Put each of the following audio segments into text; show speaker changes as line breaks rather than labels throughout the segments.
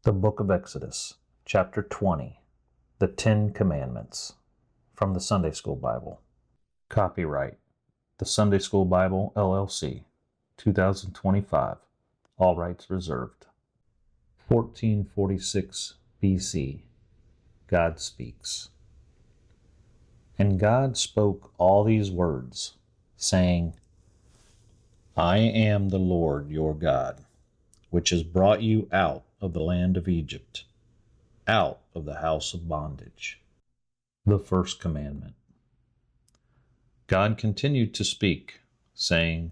The Book of Exodus, Chapter 20, The 10 Commandments, from the Sunday School Bible. Copyright, The Sunday School Bible, LLC, 2025, all rights reserved. 1446 BC, God speaks. And God spoke all these words, saying, I am the Lord your God, which has brought you out of the land of Egypt, out of the house of bondage. The first commandment. God continued to speak, saying,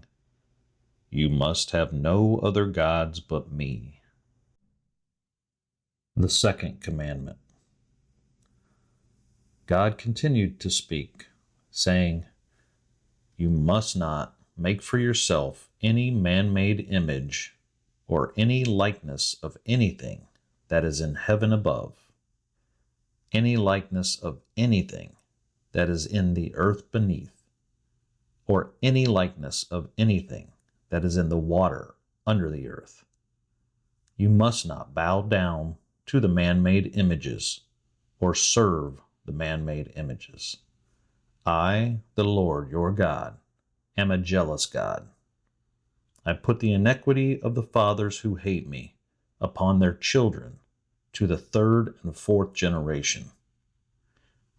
You must have no other gods but me. The second commandment. God continued to speak, saying, You must not make for yourself any man-made image or any likeness of anything that is in heaven above, any likeness of anything that is in the earth beneath, or any likeness of anything that is in the water under the earth. You must not bow down to the man-made images or serve the man-made images. I, the Lord your God, am a jealous God. I put the iniquity of the fathers who hate me upon their children to the third and fourth generation.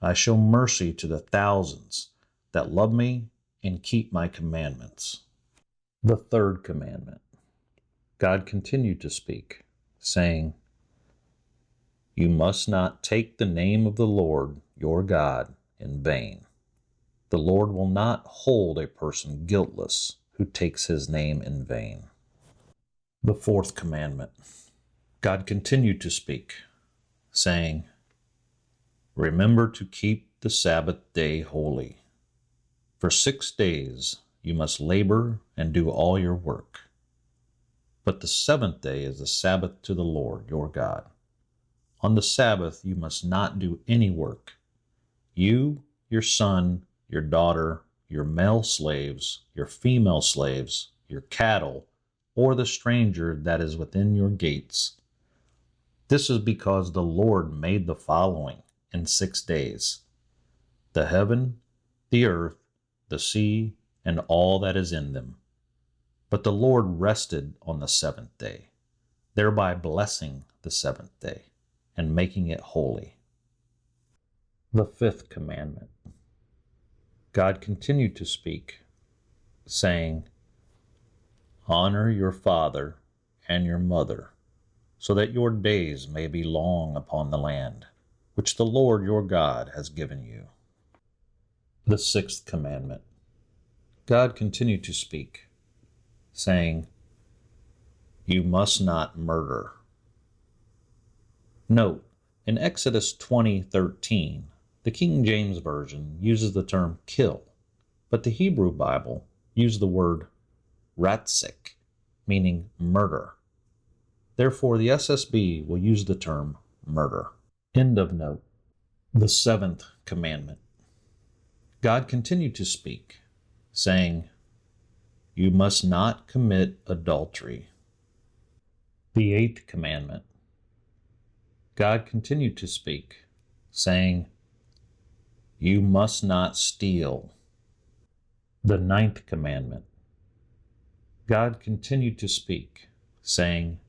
I show mercy to the thousands that love me and keep my commandments. The third commandment. God continued to speak, saying, You must not take the name of the Lord your God in vain. The Lord will not hold a person guiltless who takes his name in vain. The fourth commandment. God continued to speak, saying, Remember to keep the Sabbath day holy. For 6 days you must labor and do all your work. But the seventh day is the Sabbath to the Lord your God. On the Sabbath you must not do any work. You, your son, your daughter, your male slaves, your female slaves, your cattle, or the stranger that is within your gates. This is because the Lord made the following in 6 days: the heaven, the earth, the sea, and all that is in them. But the Lord rested on the seventh day, thereby blessing the seventh day and making it holy. The fifth commandment. God continued to speak, saying, Honor your father and your mother, so that your days may be long upon the land, which the Lord your God has given you. The sixth commandment. God continued to speak, saying, You must not murder. Note, in Exodus 20:13, the King James Version uses the term kill, but the Hebrew Bible used the word ratsik, meaning murder. Therefore, the SSB will use the term murder. End of note. The seventh commandment. God continued to speak, saying, You must not commit adultery. The eighth commandment. God continued to speak, saying, You must not steal. The ninth commandment. God continued to speak, saying,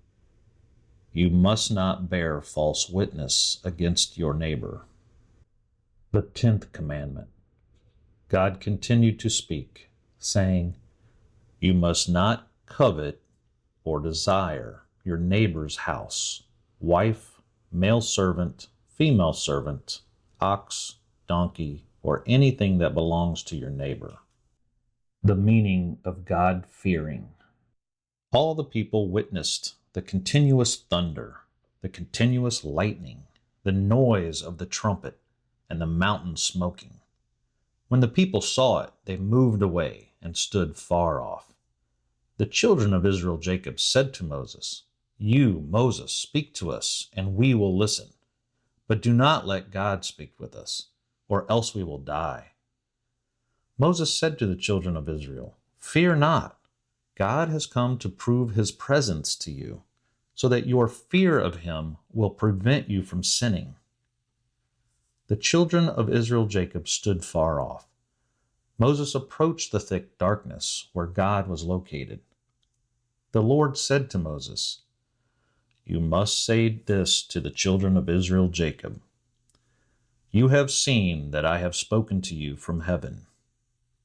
You must not bear false witness against your neighbor. The 10th commandment. God continued to speak, saying, You must not covet or desire your neighbor's house, wife, male servant, female servant, ox, donkey, or anything that belongs to your neighbor. The meaning of God-fearing. All the people witnessed the continuous thunder, the continuous lightning, the noise of the trumpet, and the mountain smoking. When the people saw it, they moved away and stood far off. The children of Israel Jacob said to Moses, You, Moses, speak to us, and we will listen. But do not let God speak with us, or else we will die. Moses said to the children of Israel, Fear not, God has come to prove his presence to you. so that your fear of him will prevent you from sinning. The children of Israel Jacob stood far off. Moses approached the thick darkness where God was located. The Lord said to Moses, "You must say this to the children of Israel Jacob. You have seen that I have spoken to you from heaven.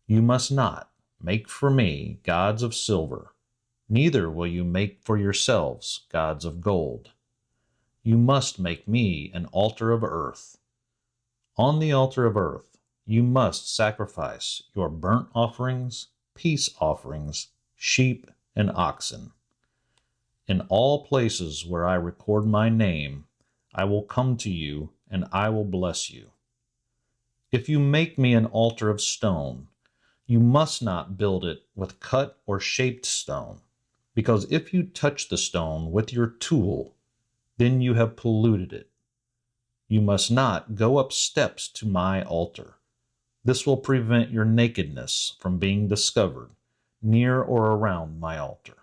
You must not make for me gods of silver, neither will you make for yourselves gods of gold. You must make me an altar of earth. On the altar of earth you must sacrifice your burnt offerings, peace offerings, sheep, and oxen. In all places where I record my name, I will come to you and I will bless you. If you make me an altar of stone, you must not build it with cut or shaped stone, because if you touch the stone with your tool, then you have polluted it. You must not go up steps to my altar. This will prevent your nakedness from being discovered near or around my altar.